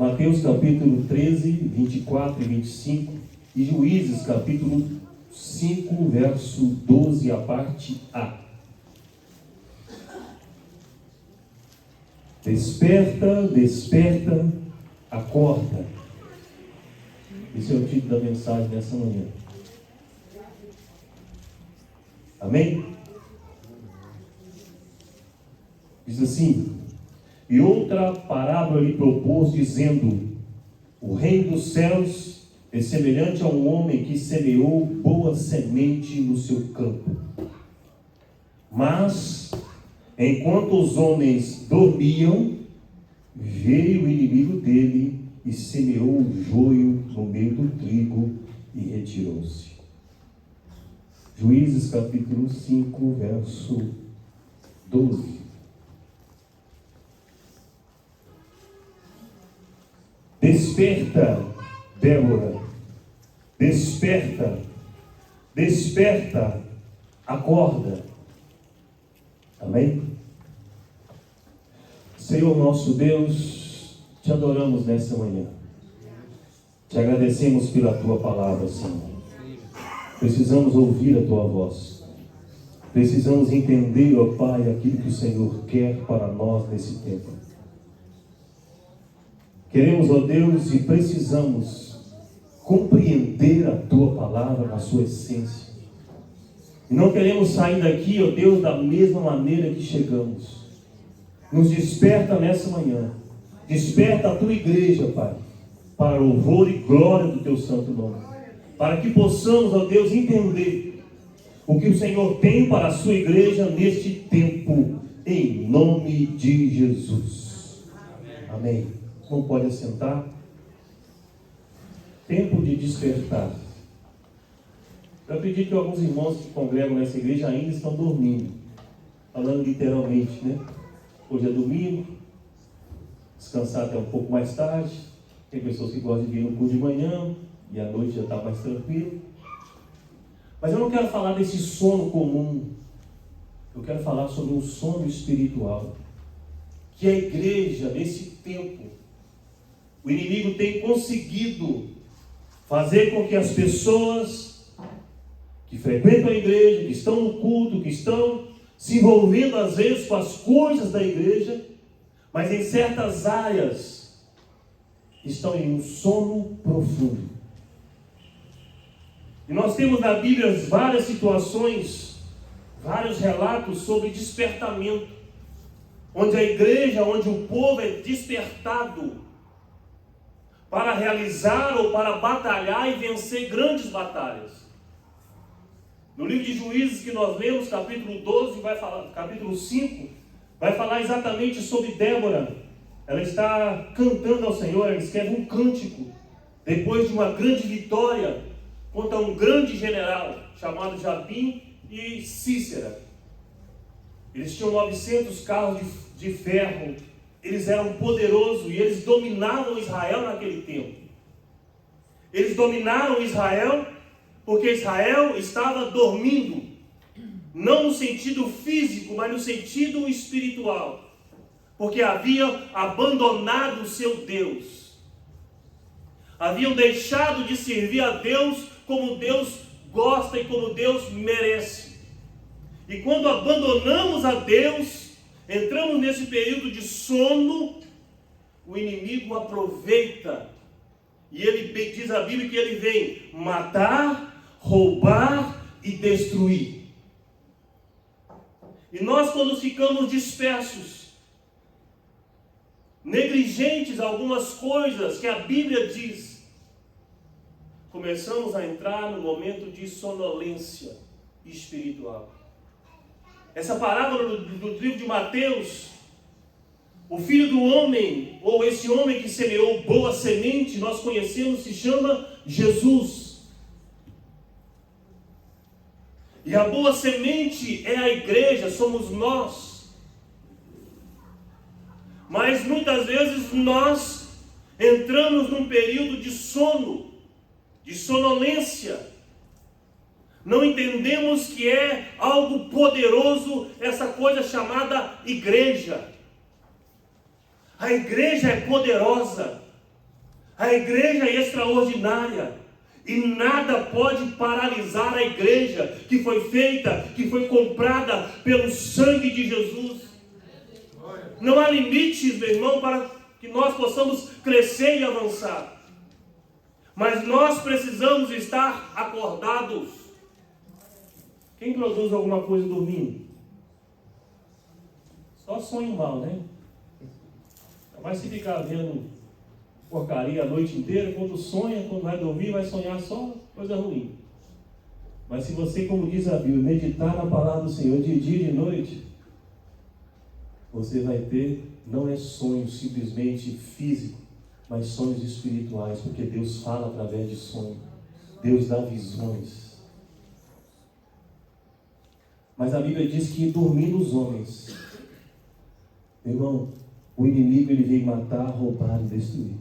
Mateus capítulo 13, 24 e 25 e Juízes capítulo 5, verso 12, a parte A. Desperta, desperta, acorda. Esse é o título da mensagem nessa manhã. Amém? Diz assim: e outra parábola lhe propôs, dizendo: o reino dos céus é semelhante a um homem que semeou boa semente no seu campo. Mas, enquanto os homens dormiam, veio o inimigo dele e semeou o joio no meio do trigo e retirou-se. Juízes capítulo 5, verso 12. Desperta, Débora, desperta, desperta, acorda. Amém? Senhor nosso Deus, te adoramos nessa manhã. Te agradecemos pela tua palavra, Senhor. Precisamos ouvir a tua voz. Precisamos entender, ó Pai, aquilo que o Senhor quer para nós nesse tempo. Queremos, ó Deus, e precisamos compreender a tua palavra na sua essência. E não queremos sair daqui, ó Deus, da mesma maneira que chegamos. Nos desperta nessa manhã. Desperta a tua igreja, Pai, para louvor e glória do teu santo nome. Para que possamos, ó Deus, entender o que o Senhor tem para a sua igreja neste tempo, em nome de Jesus. Amém. Não pode assentar. Tempo de despertar. Eu acredito que alguns irmãos que congregam nessa igreja ainda estão dormindo. Falando literalmente, né? Hoje é domingo. Descansar até um pouco mais tarde. Tem pessoas que gostam de vir no culto de manhã e à noite já está mais tranquilo. Mas eu não quero falar desse sono comum. Eu quero falar sobre um sono espiritual. Que a igreja, nesse tempo, o inimigo tem conseguido fazer com que as pessoas que frequentam a igreja, que estão no culto, que estão se envolvendo às vezes com as coisas da igreja, mas em certas áreas estão em um sono profundo. E nós temos na Bíblia várias situações, vários relatos sobre despertamento, onde a igreja, onde o povo é despertado para realizar ou para batalhar e vencer grandes batalhas. No livro de Juízes que nós lemos, capítulo 12, capítulo 5, vai falar exatamente sobre Débora. Ela está cantando ao Senhor, ela escreve um cântico, depois de uma grande vitória contra um grande general, chamado Jabim e Cícera. Eles tinham 900 carros de ferro, eles eram poderosos e eles dominavam Israel naquele tempo. Eles dominaram Israel porque Israel estava dormindo, não no sentido físico, mas no sentido espiritual, porque havia abandonado o seu Deus, haviam deixado de servir a Deus como Deus gosta e como Deus merece. E quando abandonamos a Deus, entramos nesse período de sono, o inimigo aproveita, e ele diz a Bíblia que ele vem matar, roubar e destruir. E nós, quando ficamos dispersos, negligentes a algumas coisas que a Bíblia diz, começamos a entrar no momento de sonolência espiritual. Essa parábola do livro de Mateus, o filho do homem, ou esse homem que semeou boa semente, nós conhecemos, se chama Jesus. E a boa semente é a igreja, somos nós. Mas muitas vezes nós entramos num período de sono, de sonolência. Não entendemos que é algo poderoso essa coisa chamada igreja. A igreja é poderosa. A igreja é extraordinária. E nada pode paralisar a igreja que foi feita, que foi comprada pelo sangue de Jesus. Não há limites, meu irmão, para que nós possamos crescer e avançar. Mas nós precisamos estar acordados. Quem produz alguma coisa dormindo? Só sonho mal, né? Vai se ficar vendo porcaria a noite inteira, quando sonha, quando vai dormir, vai sonhar só coisa ruim. Mas se você, como diz a Bíblia, meditar na palavra do Senhor de dia e de noite, você vai ter, não é sonho simplesmente físico, mas sonhos espirituais, porque Deus fala através de sonhos. Deus dá visões. Mas a Bíblia diz que dormindo os homens, meu irmão, o inimigo ele veio matar, roubar e destruir.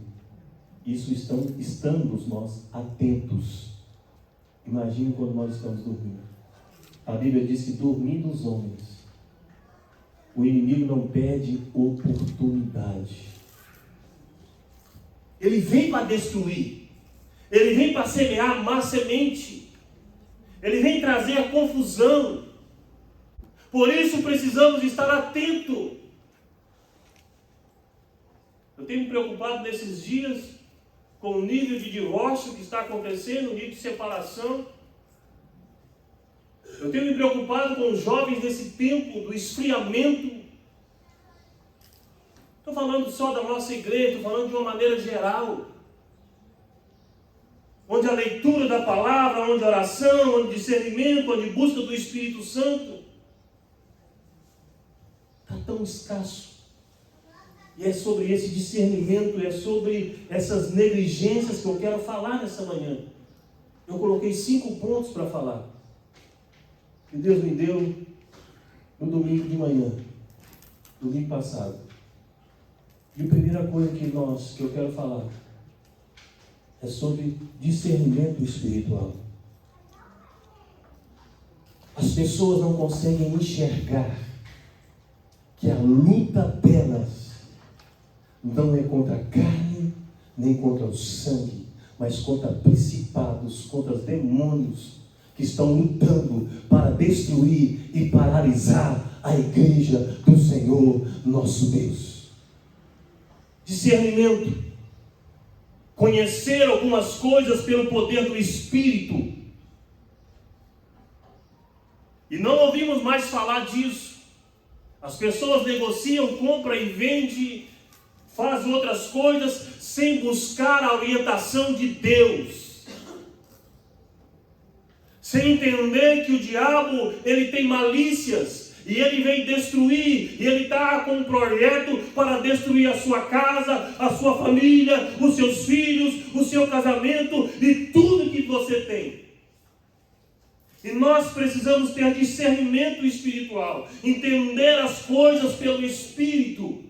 Isso estamos nós atentos. Imagine quando nós estamos dormindo. A Bíblia diz que dormindo os homens, o inimigo não perde oportunidade. Ele vem para destruir. Ele vem para semear má semente. Ele vem trazer confusão. Por isso precisamos estar atentos. Eu tenho me preocupado nesses dias com o nível de divórcio que está acontecendo, o nível de separação. Eu tenho me preocupado com os jovens nesse tempo do esfriamento. Estou falando só da nossa igreja, estou falando de uma maneira geral. Onde a leitura da palavra, onde a oração, onde discernimento, onde busca do Espírito Santo está tão escasso. E é sobre esse discernimento, é sobre essas negligências que eu quero falar nessa manhã. Eu coloquei 5 pontos para falar. Que Deus me deu no domingo de manhã, domingo passado. E a primeira coisa que eu quero falar é sobre discernimento espiritual. As pessoas não conseguem enxergar que a luta delas não é contra a carne, nem contra o sangue, mas contra principados, contra os demônios que estão lutando para destruir e paralisar a igreja do Senhor nosso Deus. Discernimento. Conhecer algumas coisas pelo poder do Espírito. E não ouvimos mais falar disso. As pessoas negociam, compram e vendem, fazem outras coisas sem buscar a orientação de Deus. Sem entender que o diabo, ele tem malícias. E ele vem destruir, e ele está com um projeto para destruir a sua casa, a sua família, os seus filhos, o seu casamento e tudo que você tem. E nós precisamos ter discernimento espiritual, entender as coisas pelo Espírito.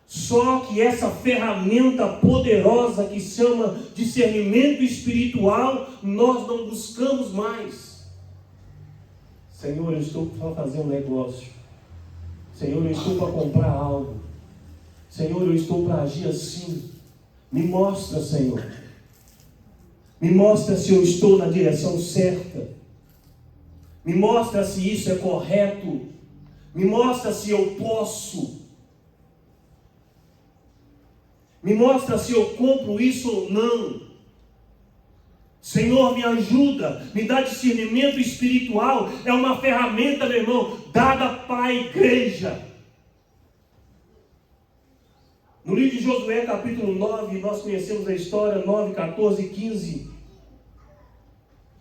Só que essa ferramenta poderosa que chama discernimento espiritual, nós não buscamos mais. Senhor, eu estou para fazer um negócio. Senhor, eu estou para comprar algo. Senhor, eu estou para agir assim. Me mostra, Senhor. Me mostra se eu estou na direção certa. Me mostra se isso é correto. Me mostra se eu posso. Me mostra se eu compro isso ou não. Senhor, me ajuda, me dá discernimento espiritual. É uma ferramenta, meu irmão, dada para a igreja. No livro de Josué, capítulo 9, nós conhecemos a história, 9, 14 e 15.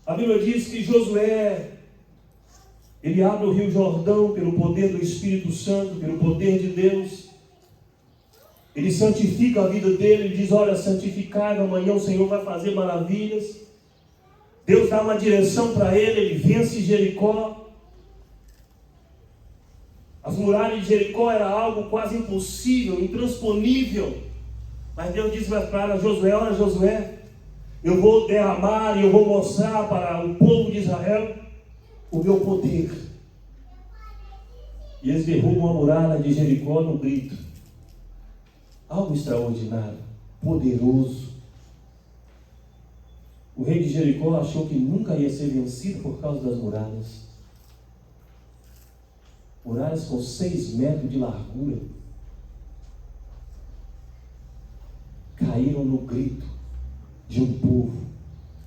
A Bíblia diz que Josué, ele abre o rio Jordão pelo poder do Espírito Santo, pelo poder de Deus. Ele santifica a vida dele, ele diz, olha, santificado, amanhã o Senhor vai fazer maravilhas. Deus dá uma direção para ele, ele vence Jericó. As muralhas de Jericó era algo quase impossível, intransponível. Mas Deus disse para Josué, olha Josué, eu vou derramar e eu vou mostrar para o povo de Israel o meu poder. E eles derrubam a muralha de Jericó no grito. Algo extraordinário, poderoso. O rei de Jericó achou que nunca ia ser vencido por causa das muralhas. Muralhas com 6 metros de largura. Caíram no grito de um povo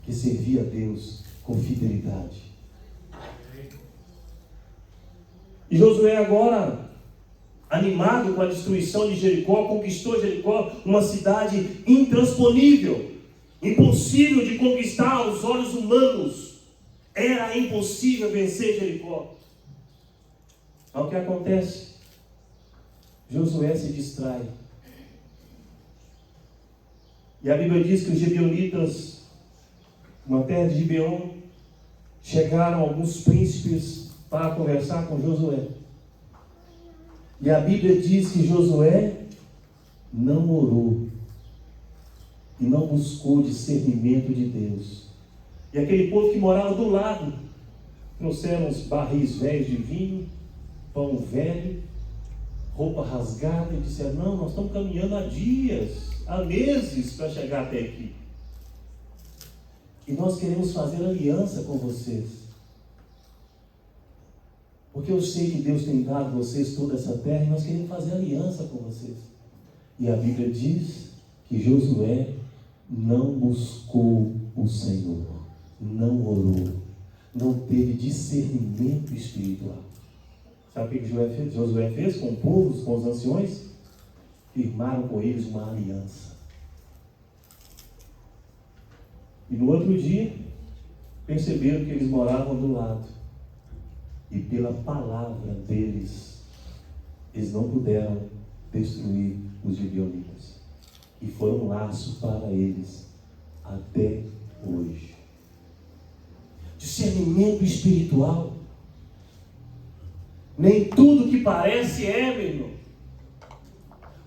que servia a Deus com fidelidade. E Josué agora, animado com a destruição de Jericó, conquistou Jericó, uma cidade intransponível, impossível de conquistar aos olhos humanos. Era impossível vencer Jericó. Mas o que acontece? Josué se distrai. E a Bíblia diz que os gibeonitas, uma terra de Gibeon, chegaram alguns príncipes para conversar com Josué. E a Bíblia diz que Josué não orou e não buscou discernimento de Deus. E aquele povo que morava do lado trouxeram uns barris velhos de vinho, pão velho, roupa rasgada, e disseram: não, nós estamos caminhando há dias, há meses para chegar até aqui. E nós queremos fazer aliança com vocês. Porque eu sei que Deus tem dado a vocês toda essa terra e nós queremos fazer aliança com vocês. E a Bíblia diz que Josué não buscou o Senhor, não orou, não teve discernimento espiritual. Sabe o que Josué fez com o povo, com os anciões? Firmaram com eles uma aliança. E no outro dia, perceberam que eles moravam do lado. E pela palavra deles, eles não puderam destruir os gibeonitas. E foram um laço para eles até hoje. Discernimento espiritual. Nem tudo que parece é, meu irmão.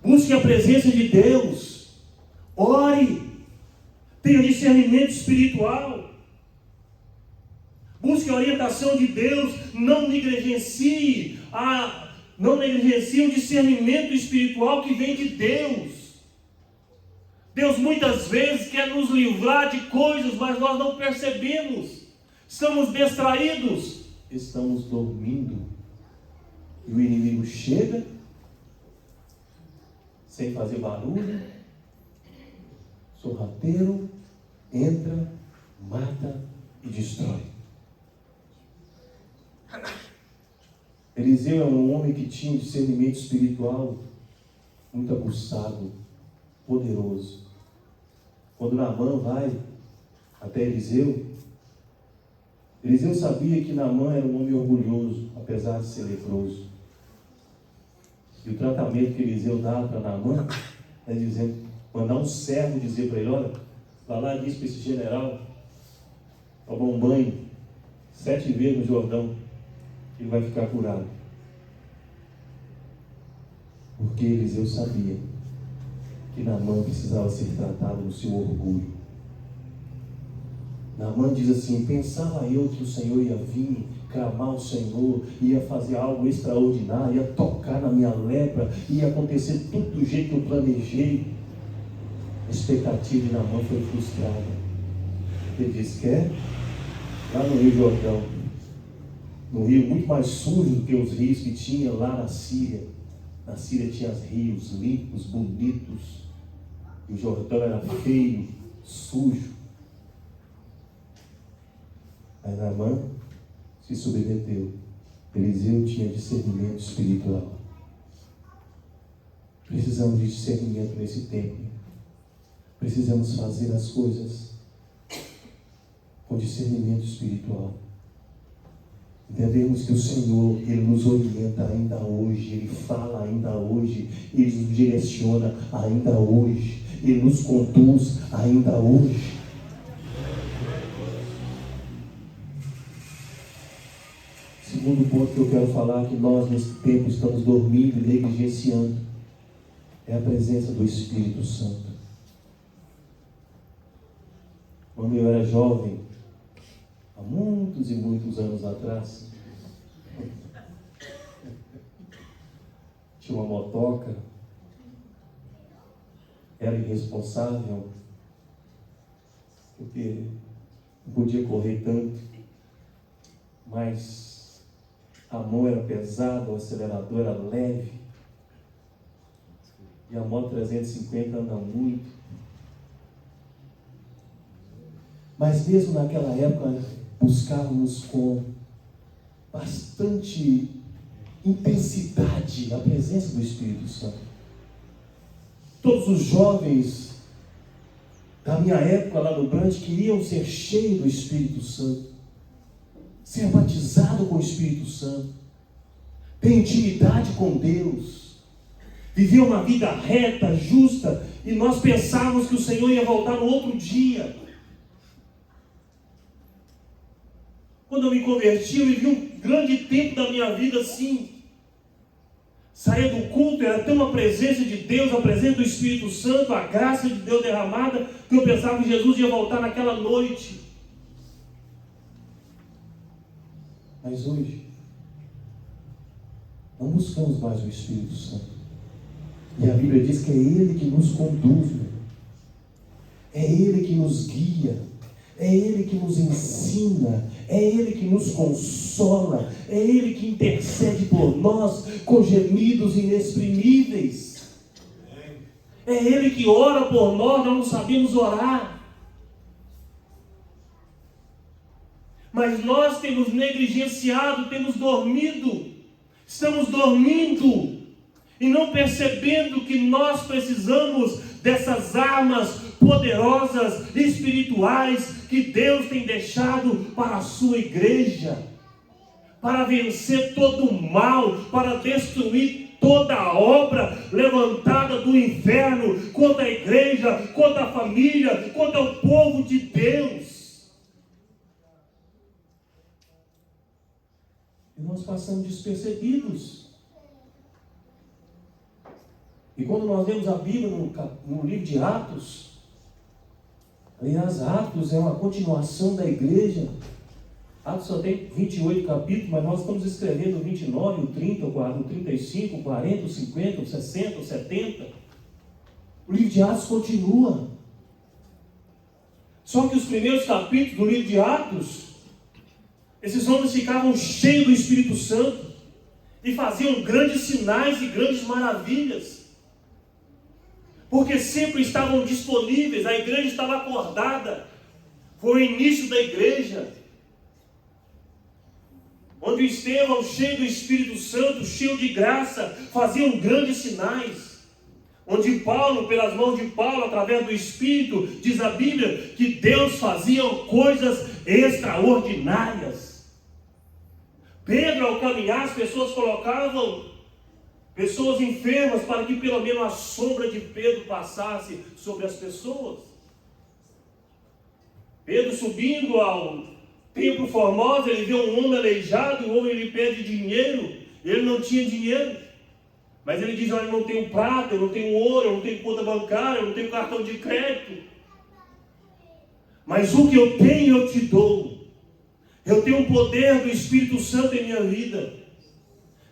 Busque a presença de Deus. Ore. Tenha discernimento espiritual. Busque a orientação de Deus. Não negligencie o discernimento espiritual que vem de Deus. Deus muitas vezes quer nos livrar de coisas, mas nós não percebemos. Estamos distraídos. Estamos dormindo. E o inimigo chega, sem fazer barulho, sorrateiro, entra, mata e destrói. Eliseu é um homem que tinha um discernimento espiritual muito aguçado, poderoso. Quando Naamã vai até Eliseu sabia que Naamã era um homem orgulhoso, apesar de ser leproso. E o tratamento que Eliseu dá para Naamã é mandar um servo dizer para ele: olha, vai lá e diz para esse general tomar um banho 7 vezes no Jordão, ele vai ficar curado. Porque Eliseu sabia que Naamã precisava ser tratado no seu orgulho. Naamã diz assim: pensava eu que o Senhor ia vir, clamar ao Senhor, ia fazer algo extraordinário, ia tocar na minha lepra, ia acontecer tudo do jeito que eu planejei. A expectativa de Naamã foi frustrada. Ele disse: quer? Lá no Rio Jordão, no rio muito mais sujo do que os rios que tinha lá na Síria. Na Síria tinha rios limpos, bonitos, e o Jordão era feio, sujo. Mas Naamã se submeteu. Eliseu tinha discernimento espiritual. Precisamos de discernimento nesse tempo. Precisamos fazer as coisas com discernimento espiritual. Entendemos que o Senhor, Ele nos orienta ainda hoje, Ele fala ainda hoje, Ele nos direciona ainda hoje, Ele nos conduz ainda hoje. Segundo ponto que eu quero falar, que nós nesse tempo estamos dormindo e negligenciando, é a presença do Espírito Santo. Quando eu era jovem, há muitos e muitos anos atrás, tinha uma motoca, era irresponsável, porque não podia correr tanto, mas a mão era pesada, o acelerador era leve, e a moto 350 anda muito. Mas mesmo naquela época, buscávamos com bastante intensidade a presença do Espírito Santo. Todos os jovens da minha época lá no Brant queriam ser cheios do Espírito Santo, ser batizado com o Espírito Santo, ter intimidade com Deus, viver uma vida reta, justa, e nós pensávamos que o Senhor ia voltar no outro dia. Quando eu me converti, eu vivi um grande tempo da minha vida assim. Saía do culto, era ter uma presença de Deus, a presença do Espírito Santo, a graça de Deus derramada, que eu pensava que Jesus ia voltar naquela noite. Mas hoje, não buscamos mais o Espírito Santo. E a Bíblia diz que é Ele que nos conduz, é Ele que nos guia, é Ele que nos ensina, é Ele que nos consola, é Ele que intercede por nós com gemidos inexprimíveis. É Ele que ora por nós não sabemos orar. Mas nós temos negligenciado, temos dormido, estamos dormindo e não percebendo que nós precisamos dessas armas poderosas, espirituais, que Deus tem deixado para a sua igreja, para vencer todo o mal, para destruir toda a obra levantada do inferno contra a igreja, contra a família, contra o povo de Deus. E nós passamos despercebidos. E quando nós lemos a Bíblia no livro de Atos, aliás, Atos é uma continuação da igreja. Atos só tem 28 capítulos, mas nós estamos escrevendo o 29, o 30, o 35, o 40, o 50, o 60, o 70. O livro de Atos continua. Só que os primeiros capítulos do livro de Atos, esses homens ficavam cheios do Espírito Santo e faziam grandes sinais e grandes maravilhas, porque sempre estavam disponíveis, a igreja estava acordada. Foi o início da igreja, onde Estevão, cheio do Espírito Santo, cheio de graça, faziam grandes sinais. Onde Paulo, pelas mãos de Paulo, através do Espírito, diz a Bíblia, que Deus fazia coisas extraordinárias. Pedro, ao caminhar, as pessoas colocavam pessoas enfermas para que pelo menos a sombra de Pedro passasse sobre as pessoas. Pedro subindo ao templo Formosa, ele vê um homem aleijado, e o homem lhe pede dinheiro. Ele não tinha dinheiro, mas ele diz: olha, eu não tenho prata, eu não tenho ouro, eu não tenho conta bancária, eu não tenho cartão de crédito, mas o que eu tenho eu te dou. Eu tenho o poder do Espírito Santo em minha vida.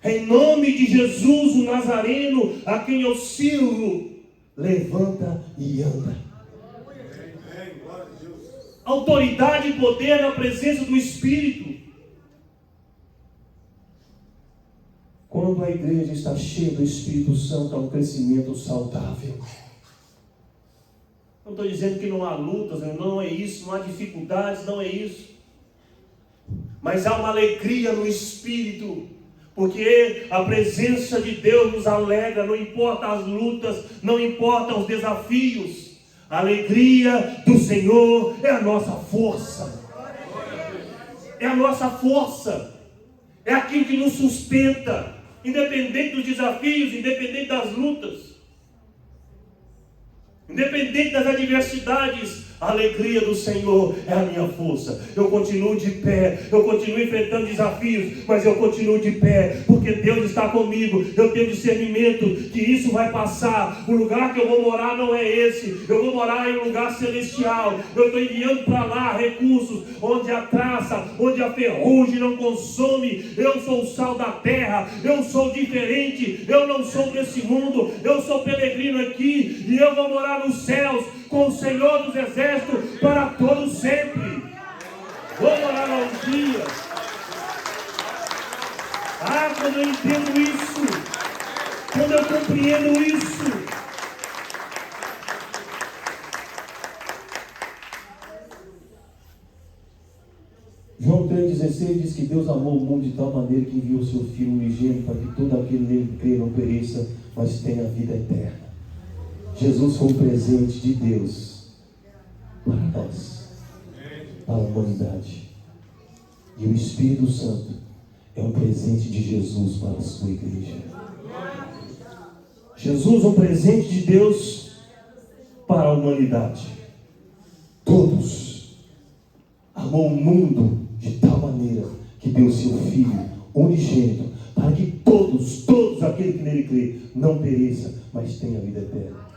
Em nome de Jesus, o Nazareno, a quem eu sirvo, levanta e anda. Autoridade e poder na presença do Espírito. Quando a igreja está cheia do Espírito Santo, há um crescimento saudável. Não estou dizendo que não há lutas, não é isso, não há dificuldades, não é isso. Mas há uma alegria no Espírito, porque a presença de Deus nos alegra, não importa as lutas, não importam os desafios. A alegria do Senhor é a nossa força. É a nossa força. É aquilo que nos sustenta, independente dos desafios, independente das lutas, independente das adversidades. A alegria do Senhor é a minha força. Eu continuo de pé, eu continuo enfrentando desafios, mas eu continuo de pé, porque Deus está comigo. Eu tenho discernimento que isso vai passar. O lugar que eu vou morar não é esse. Eu vou morar em um lugar celestial. Eu estou enviando para lá recursos onde a traça, onde a ferrugem não consome. Eu sou o sal da terra. Eu sou diferente. Eu não sou desse mundo. Eu sou peregrino aqui e eu vou morar nos céus com o Senhor dos Exércitos para todos sempre. Vou morar lá um dia. Quando eu entendo isso, quando eu compreendo isso, João 3,16 diz que Deus amou o mundo de tal maneira que enviou o seu Filho unigênito para que todo aquele nele crê não pereça, mas tenha vida eterna. Jesus foi um presente de Deus para nós, para a humanidade. E o Espírito Santo é um presente de Jesus para a sua igreja. Jesus é um presente de Deus para a humanidade. Todos. Amou o mundo de tal maneira que deu seu Filho unigênito para que todos aqueles que nele crê não pereça, mas tenha vida eterna.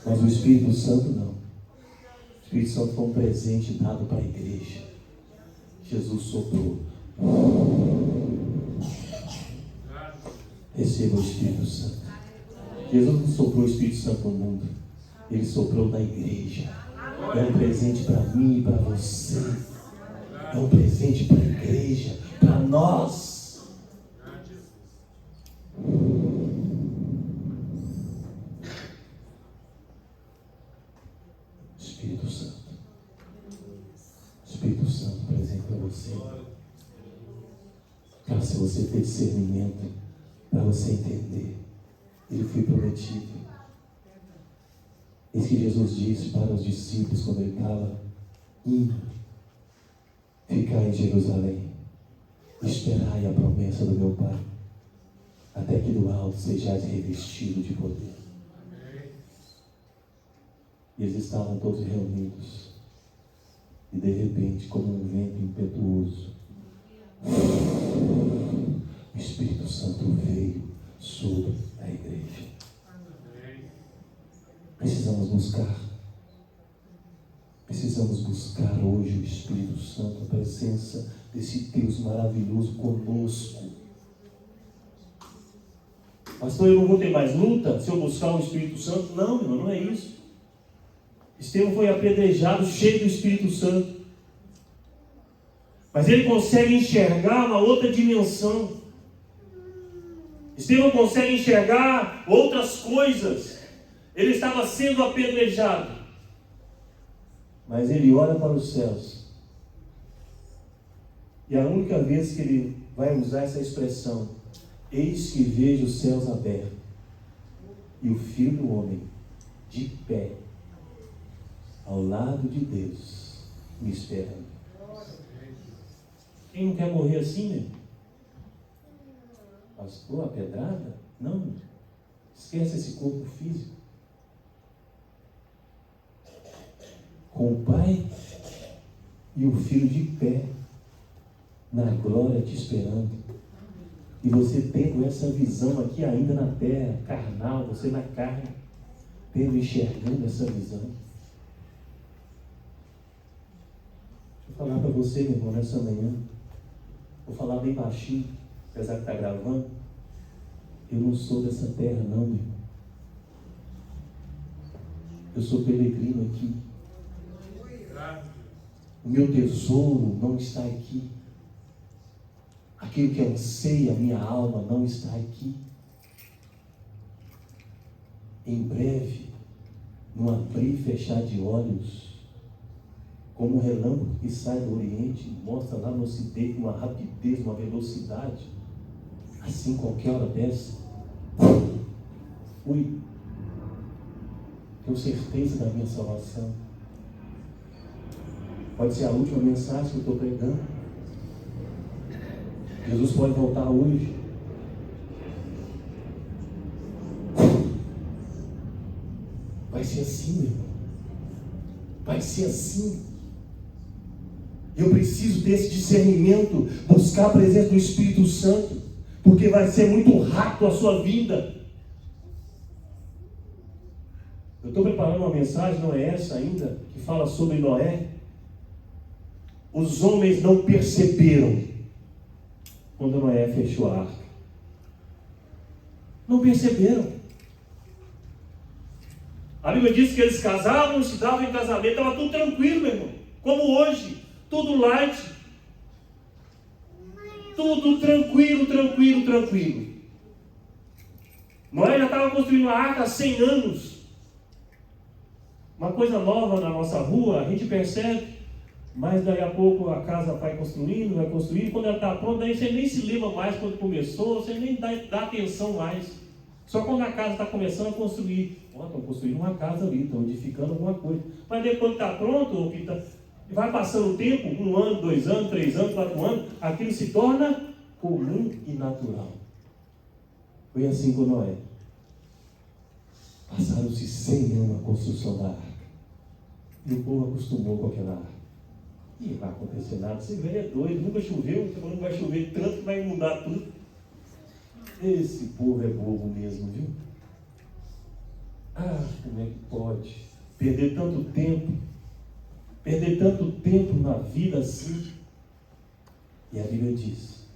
Mas o Espírito Santo não. O Espírito Santo foi um presente dado para a igreja. Jesus soprou. Receba o Espírito Santo. Jesus não soprou o Espírito Santo no mundo. Ele soprou na igreja. É um presente para mim e para você. É um presente para a igreja, para nós. Espírito Santo. Espírito Santo presente para você. Para se você ter discernimento, para você entender. Ele foi prometido. Isso que Jesus disse para os discípulos quando ele estava indo ficar em Jerusalém. Esperai a promessa do meu Pai, até que do alto sejais revestido de poder. E eles estavam todos reunidos. E de repente, como um vento impetuoso, o Espírito Santo veio sobre a igreja. Precisamos buscar hoje o Espírito Santo, a presença desse Deus maravilhoso conosco. Pastor, eu não vou ter mais luta se eu buscar o Espírito Santo? Não, irmão, não é isso. Estevão foi apedrejado, cheio do Espírito Santo. Mas ele consegue enxergar uma outra dimensão. Estevão consegue enxergar outras coisas. Ele estava sendo apedrejado. Mas ele olha para os céus. E a única vez que ele vai usar essa expressão, eis que vejo os céus abertos, e o Filho do Homem, de pé, ao lado de Deus, me esperando. Quem não quer morrer assim, né? Pastor, a pedrada? Não. Esquece esse corpo físico. Com o Pai e o Filho de pé, na glória te esperando. E você tendo essa visão aqui ainda na terra, carnal, você na carne, enxergando essa visão. Vou falar para você, meu irmão, nessa manhã. Vou falar bem baixinho, apesar que está gravando. Eu não sou dessa terra, não, meu irmão. Eu sou peregrino aqui. O meu tesouro não está aqui. Aquilo que anseia a minha alma não está aqui. Em breve, num abrir e fechar de olhos, como um relâmpago que sai do Oriente, mostra lá no Ocidente uma rapidez, uma velocidade, assim qualquer hora dessa, fui. Tenho certeza da minha salvação. Pode ser a última mensagem que eu estou pregando. Jesus pode voltar hoje. Vai ser assim, meu irmão. Vai ser assim. Eu preciso desse discernimento, buscar a presença do Espírito Santo, porque vai ser muito rápido a sua vida. Eu estou preparando uma mensagem, não é essa ainda, que fala sobre Noé. Os homens não perceberam quando Noé fechou a arca. Não perceberam. A Bíblia diz que eles casavam, se davam em casamento, estava tudo tranquilo, meu irmão. Como hoje, tudo light. Tudo tranquilo. Noé já estava construindo a arca há 100 anos. Uma coisa nova na nossa rua, a gente percebe, mas daí a pouco a casa vai construindo, quando ela está pronta, aí você nem se lembra mais quando começou, você nem dá atenção mais. Só quando a casa está começando a construir. Estão construindo uma casa ali, estão edificando alguma coisa. Mas depois que está pronto, vai passando o tempo, 1 ano, 2 anos, 3 anos, 4 anos, aquilo se torna comum e natural. Foi assim com Noé. Passaram-se 100 anos na construção da arca. E o povo acostumou com aquela arca. E não vai acontecer nada. Esse velho é doido, nunca choveu, não vai chover tanto que vai inundar tudo. Esse povo é bobo mesmo, viu? Como é que pode perder tanto tempo na vida assim? E a Bíblia diz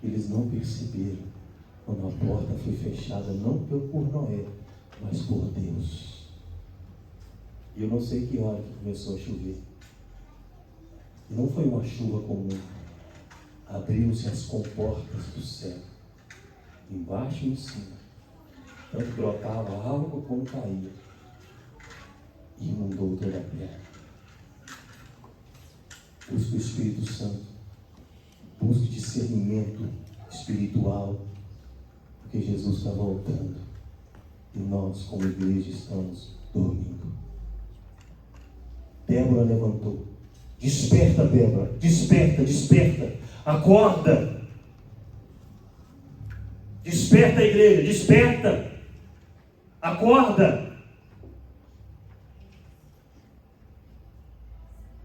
que eles não perceberam quando a porta foi fechada, não por Noé, mas por Deus. E eu não sei que hora que começou a chover. E não foi uma chuva comum. Abriram-se as comportas do céu, embaixo e em cima. Tanto brotava água como caía. E inundou toda a terra. Busque o Espírito Santo. Busque discernimento espiritual. Porque Jesus está voltando. E nós, como igreja, estamos dormindo. Débora levantou. Desperta, Débora. Desperta. Acorda. Desperta, igreja. Desperta. Acorda.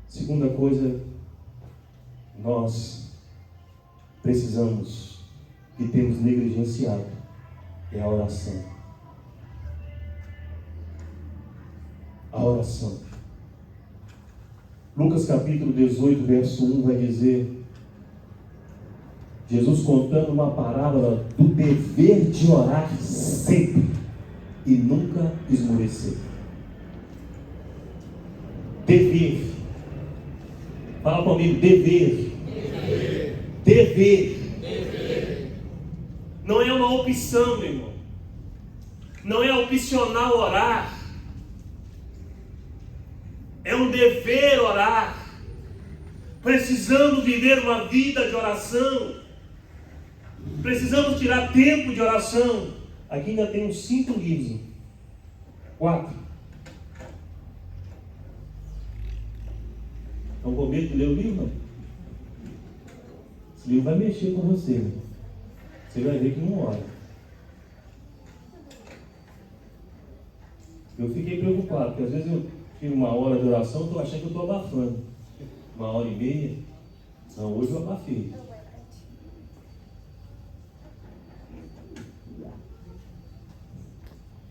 Segunda coisa, nós precisamos e temos negligenciado é a oração. A oração. Lucas capítulo 18, verso 1 vai dizer, Jesus contando uma parábola do dever de orar sempre e nunca esmorecer. Dever. Fala comigo, dever. Dever. Não é uma opção, meu irmão. Não é opcional orar. É um dever orar. Precisamos viver uma vida de oração. Precisamos tirar tempo de oração. Aqui ainda tem uns 5 livros. 4. Estão com medo de ler o livro? Não? Esse livro vai mexer com você. Né? Você vai ver que não ora. Eu fiquei preocupado, porque às vezes eu tiro 1 hora de oração e estou achando que eu estou abafando. 1h30. Não, hoje eu abafei.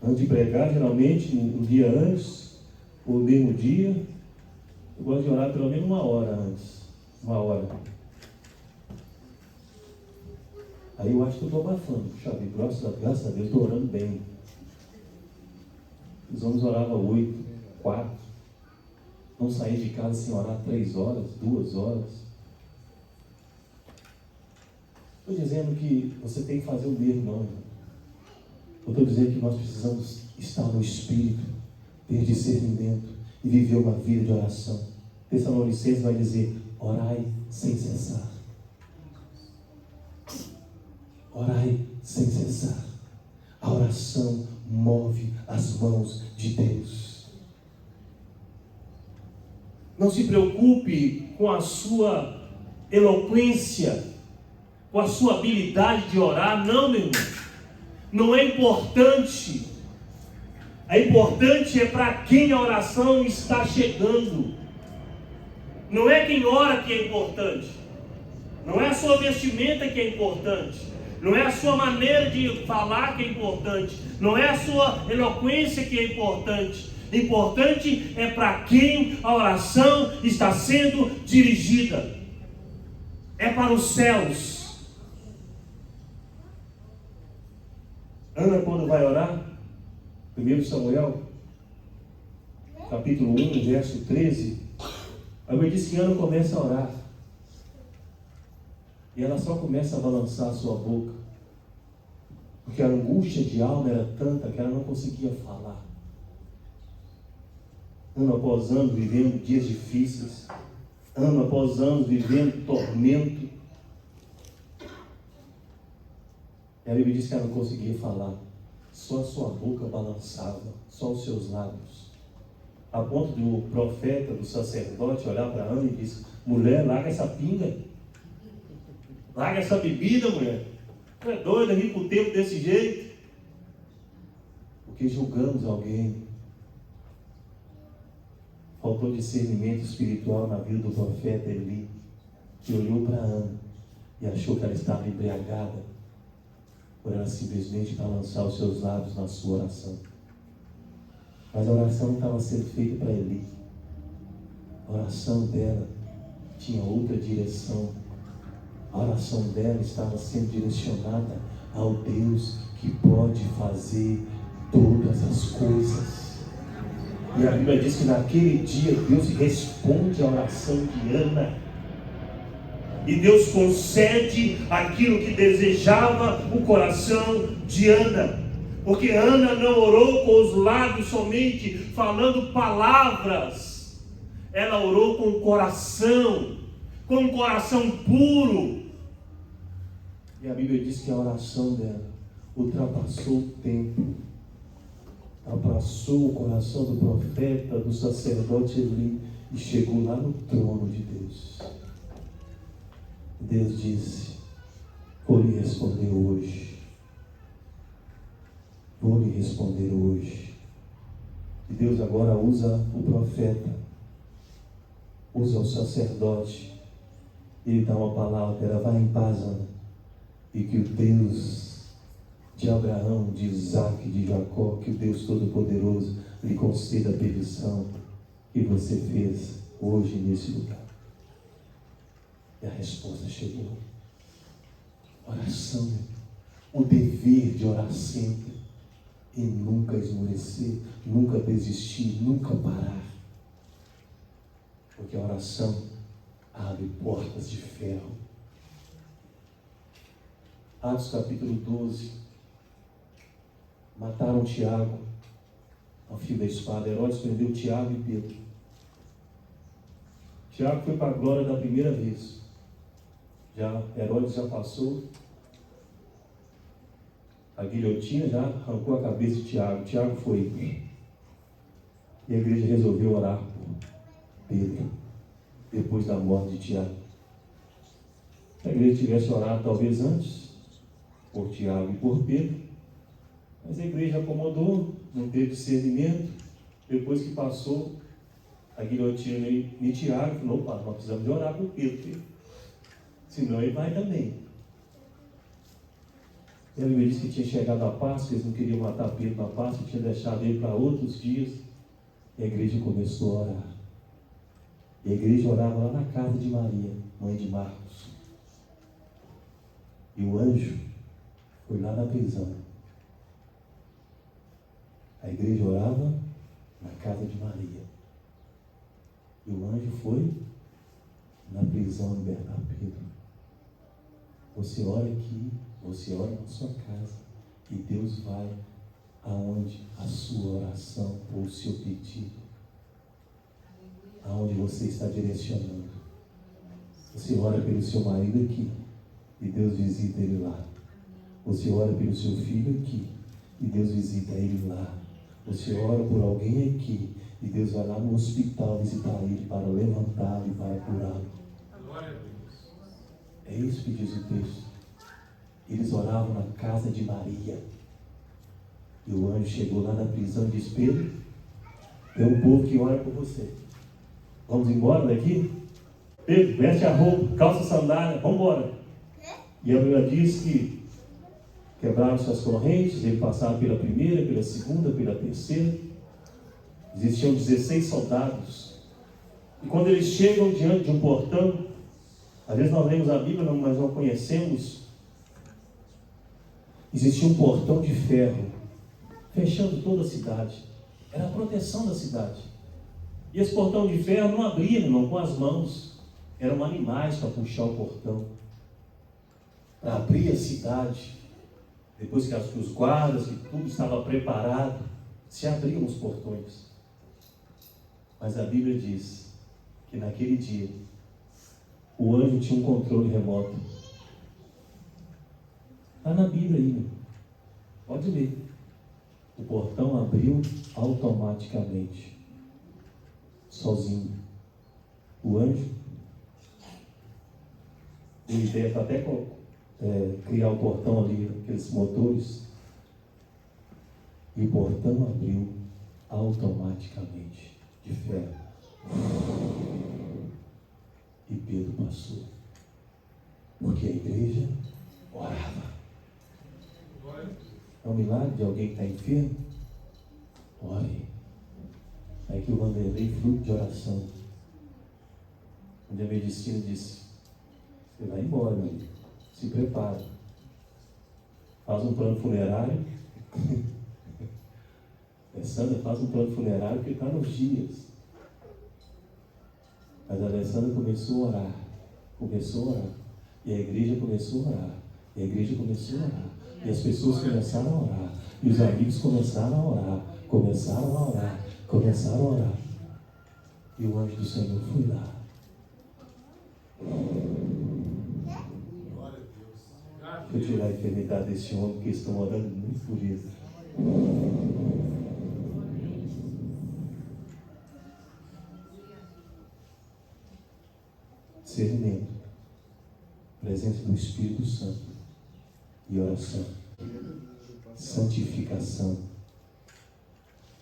Antes de pregar, geralmente, um dia antes, ou no mesmo dia, eu gosto de orar pelo menos 1 hora antes. 1 hora. Aí eu acho que eu estou abafando. Puxa vida, graças a Deus, estou orando bem. Os homens oravam 8, 4. Não sair de casa sem orar 3 horas, 2 horas. Estou dizendo que você tem que fazer o mesmo, não, irmão. Eu estou dizendo que nós precisamos estar no Espírito, ter discernimento e viver uma vida de oração. Tessalonicenses vai dizer, orai sem cessar. Orai sem cessar. A oração move as mãos de Deus. Não se preocupe com a sua eloquência, com a sua habilidade de orar, não, meu irmão. Não é importante. A importante é para quem a oração está chegando. Não é quem ora que é importante. Não é a sua vestimenta que é importante. Não é a sua maneira de falar que é importante. Não é a sua eloquência que é importante. Importante é para quem a oração está sendo dirigida. É para os céus. Ana, quando vai orar, 1 Samuel, capítulo 1, verso 13, a Bíblia diz que Ana começa a orar. E ela só começa a balançar a sua boca. Porque a angústia de alma era tanta que ela não conseguia falar. Ano após ano vivendo dias difíceis. Ano após ano vivendo tormento. E a Bíblia diz que ela não conseguia falar. Só a sua boca balançava. Só os seus lábios. A ponto do profeta, do sacerdote olhar para Ana e dizer: mulher, larga essa pinga. Larga essa bebida, mulher. Não é doida vir para o tempo desse jeito? Porque julgamos alguém. Faltou discernimento espiritual na vida do profeta Eli, que olhou para Ana e achou que ela estava embriagada, por ela simplesmente balançar os seus lábios na sua oração. Mas a oração não estava sendo feita para Eli. A oração dela tinha outra direção. A oração dela estava sendo direcionada ao Deus que pode fazer todas as coisas. E a Bíblia diz que naquele dia Deus responde à oração de Ana. E Deus concede aquilo que desejava o coração de Ana. Porque Ana não orou com os lábios somente, falando palavras. Ela orou com o coração puro. E a Bíblia diz que a oração dela ultrapassou o tempo, abraçou o coração do profeta, do sacerdote Eli e chegou lá no trono de Deus. Deus disse: vou lhe responder hoje. Vou lhe responder hoje. E Deus agora usa o profeta, usa o sacerdote. Ele dá uma palavra para ela: vai em paz, Ana. E que o Deus de Abraão, de Isaac, de Jacó, que o Deus Todo-Poderoso lhe conceda a petição que você fez hoje nesse lugar. E a resposta chegou. Oração, o dever de orar sempre e nunca esmorecer, nunca desistir, nunca parar. Porque a oração abre portas de ferro. Atos capítulo 12. Mataram Tiago ao fio da espada. Herodes prendeu Tiago e Pedro. Tiago foi para a glória da primeira vez. Herodes já passou a guilhotina, já arrancou a cabeça de Tiago. Tiago foi. E a igreja resolveu orar por Pedro, depois da morte de Tiago. Se a igreja tivesse orado talvez antes, por Tiago e por Pedro, mas a igreja acomodou, não teve discernimento. Depois que passou a guilhotina em Tiago, falou: opa, nós precisamos de orar por Pedro, senão ele vai também. E a Bíblia disse que tinha chegado a Páscoa, eles não queriam matar Pedro na Páscoa, tinha deixado ele para outros dias. E a igreja começou a orar. E a igreja orava lá na casa de Maria, mãe de Marcos. E o anjo foi lá na prisão. A igreja orava na casa de Maria. E o anjo foi na prisão libertar Pedro. Você ora aqui, você ora na sua casa, e Deus vai aonde a sua oração ou o seu pedido, aonde você está direcionando. Você ora pelo seu marido aqui, e Deus visita ele lá. Você ora pelo seu filho aqui, e Deus visita ele lá. Você ora por alguém aqui, e Deus vai lá no hospital visitar ele para levantá-lo e para curá-lo. É isso que diz o texto. Eles oravam na casa de Maria. E o anjo chegou lá na prisão e disse: Pedro, tem um povo que ora por você. Vamos embora daqui? Pedro, veste a roupa, calça a sandália, vamos embora. E a Bíblia diz que quebraram suas correntes, ele passava pela primeira, pela segunda, pela terceira. Existiam 16 soldados. E quando eles chegam diante de um portão, às vezes nós lemos a Bíblia, mas não conhecemos. Existia um portão de ferro, fechando toda a cidade. Era a proteção da cidade. E esse portão de ferro não abria, irmão, com as mãos. Eram animais para puxar o portão. Para abrir a cidade. Depois que os guardas, que tudo estava preparado, se abriam os portões. Mas a Bíblia diz que naquele dia, o anjo tinha um controle remoto. Está na Bíblia aí, meu. Pode ler. O portão abriu automaticamente. Sozinho. O anjo, ele deve até criar o portão ali, aqueles motores. E o portão abriu automaticamente, de fé. E Pedro passou. Porque a igreja orava. É um milagre de alguém que está enfermo? Ore. É que o Vanderlei, fruto de oração. Onde a medicina disse: você vai embora, meu amigo. Se prepara. Faz um plano funerário. Alessandra faz um plano funerário porque está nos dias. Mas a Alessandra começou a orar. Começou a orar. E a igreja começou a orar. E a igreja começou a orar. E as pessoas começaram a orar. E os amigos começaram a orar. Começaram a orar. Começaram a orar. E o anjo do Senhor foi lá. Deixa eu tirar a enfermidade desse homem, porque eles estão orando muito por isso. Discernimento, presença do Espírito Santo e oração. Santificação.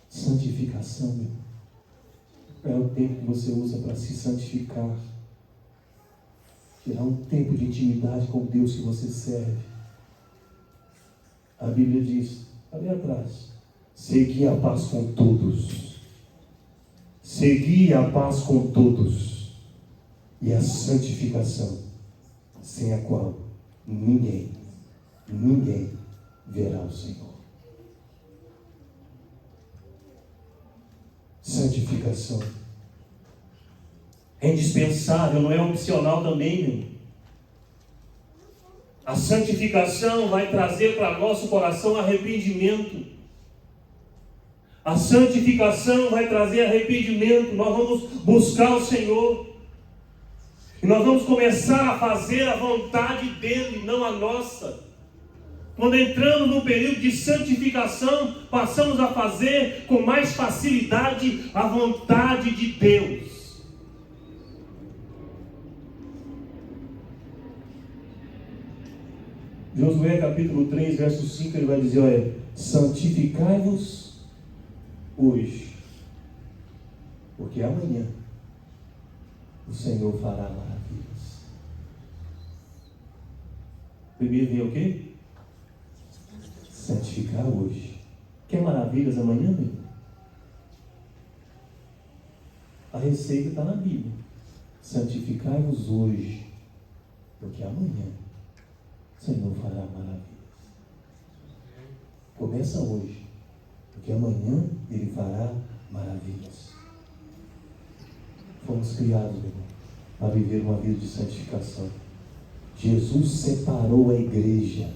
Santificação, meu. É o tempo que você usa para se santificar. Tirar um tempo de intimidade com Deus que você serve. A Bíblia diz, ali atrás: segui a paz com todos. Segui a paz com todos. E a santificação, sem a qual ninguém verá o Senhor. Santificação é indispensável, não é opcional também, meu. A santificação vai trazer para nosso coração arrependimento. A santificação vai trazer arrependimento. Nós vamos buscar o Senhor. E nós vamos começar a fazer a vontade dEle, não a nossa. Quando entramos no período de santificação, passamos a fazer com mais facilidade a vontade de Deus. Josué capítulo 3, verso 5, ele vai dizer: olha, santificai-vos hoje, porque amanhã o Senhor fará maravilhas. Primeiro vem o quê? Santificar hoje. Quer maravilhas amanhã, meu? A receita está na Bíblia. Santificai-vos hoje, porque amanhã o Senhor fará maravilhas. Começa hoje, porque amanhã Ele fará maravilhas. Fomos criados, meu irmão, para viver uma vida de santificação. Jesus separou a igreja.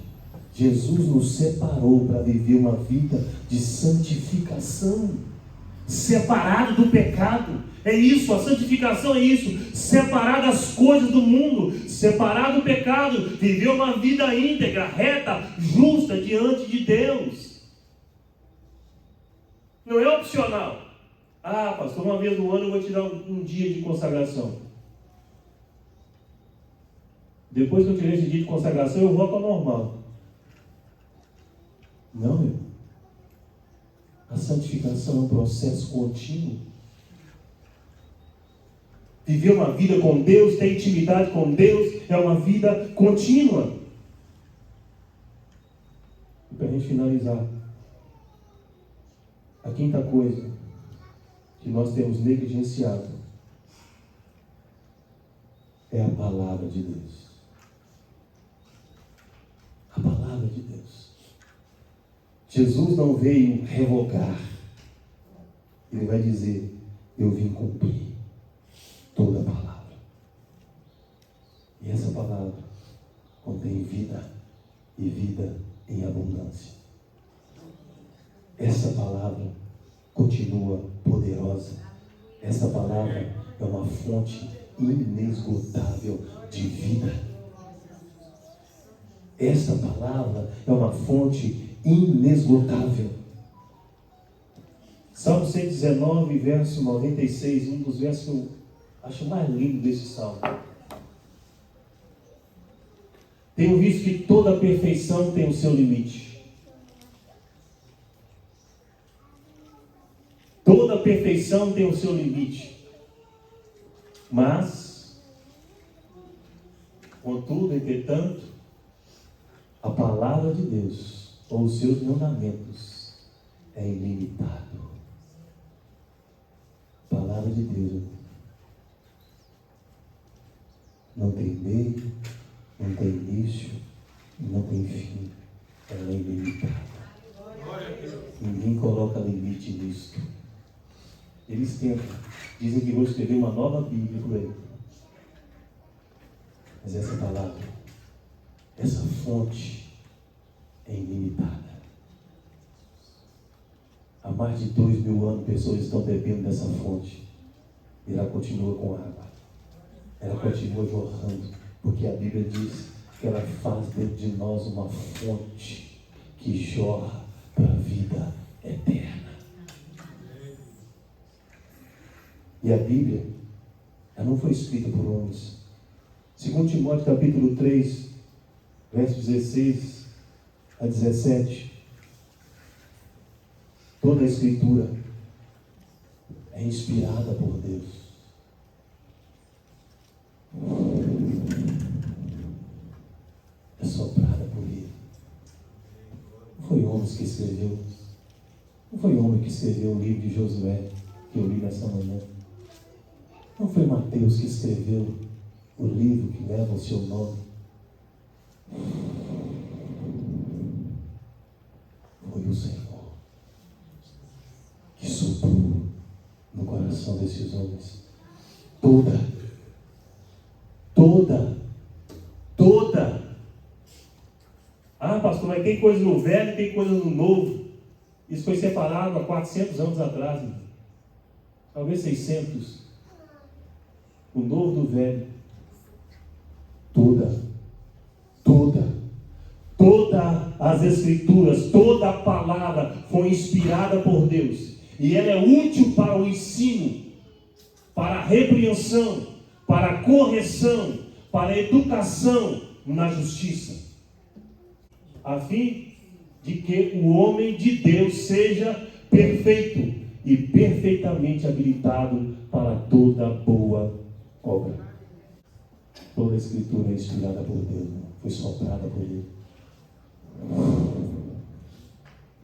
Jesus nos separou para viver uma vida de santificação. Separado do pecado. É isso, a santificação é isso. Separar das coisas do mundo. Separar do pecado. Viver uma vida íntegra, reta, justa diante de Deus. Não é opcional. Ah, pastor, uma vez no ano eu vou te dar um dia de consagração. Depois que eu tirei esse dia de consagração, eu volto ao normal. Não, meu. A santificação é um processo contínuo. Viver uma vida com Deus, ter intimidade com Deus, é uma vida contínua. E para a gente finalizar, a quinta coisa que nós temos negligenciado é a palavra de Deus. A palavra de Deus. Jesus não veio revogar. Ele vai dizer: eu vim cumprir toda a palavra. E essa palavra contém vida e vida em abundância. Essa palavra continua poderosa. Essa palavra é uma fonte inesgotável de vida. Esta palavra é uma fonte inesgotável. Salmo 119, verso 96, um dos versos que eu acho mais lindo desse salmo. Tenho visto que toda perfeição tem o seu limite. Toda perfeição tem o seu limite. Mas, contudo, entretanto, a palavra de Deus, ou os seus mandamentos, é ilimitado. A palavra de Deus não tem meio, não tem início, não tem fim. Ela é ilimitada. Ninguém coloca limite nisto. Eles tentam, dizem que vão escrever uma nova Bíblia por aí. Mas essa palavra, essa fonte é ilimitada. Há mais de 2000 anos pessoas estão bebendo dessa fonte. E ela continua com água. Ela continua jorrando. Porque a Bíblia diz que ela faz dentro de nós uma fonte que jorra para a vida eterna. E a Bíblia, ela não foi escrita por homens. Segundo Timóteo capítulo 3, versos 16 a 17. Toda a Escritura é inspirada por Deus. É soprada por Ele. Não foi homem que escreveu. Não foi homem que escreveu o livro de Josué, que eu li nessa manhã. Não foi Mateus que escreveu o livro que leva o seu nome. Foi o Senhor que soprou no coração desses homens toda. Ah, pastor, mas tem coisa no velho, tem coisa no novo. Isso foi separado há 400 anos atrás, irmão. Talvez 600. O novo do velho. Todas as Escrituras, toda a palavra foi inspirada por Deus. E ela é útil para o ensino, para a repreensão, para a correção, para a educação na justiça, a fim de que o homem de Deus seja perfeito e perfeitamente habilitado para toda boa obra. Toda a Escritura é inspirada por Deus, foi soprada por Ele.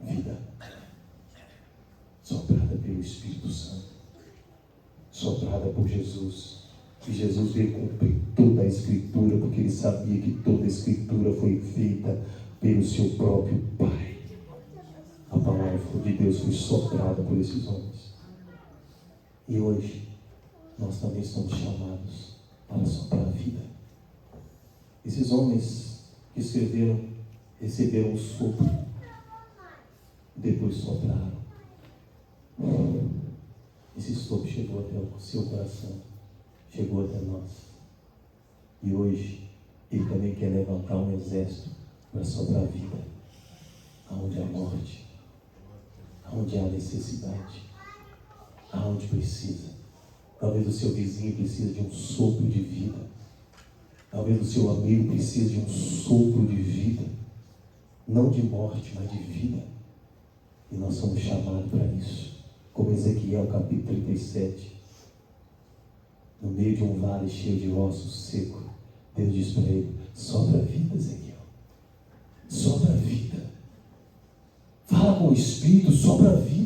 Vida soprada pelo Espírito Santo, soprada por Jesus. E Jesus veio cumprir toda a Escritura, porque Ele sabia que toda a Escritura foi feita pelo seu próprio Pai. A palavra de Deus foi soprada por esses homens. E hoje nós também somos chamados para soprar a vida. Esses homens que escreveram, receberam o sopro, depois sopraram. Esse sopro chegou até o seu coração, chegou até nós. E hoje Ele também quer levantar um exército para soprar a vida, aonde há morte, aonde há necessidade, aonde precisa. Talvez o seu vizinho precise de um sopro de vida. Talvez o seu amigo precise de um sopro de vida. Não de morte, mas de vida. E nós somos chamados para isso. Como Ezequiel capítulo 37. No meio de um vale cheio de ossos secos, Deus diz para ele: sopra a vida, Ezequiel. Sopra a vida. Fala com o Espírito, sopra a vida.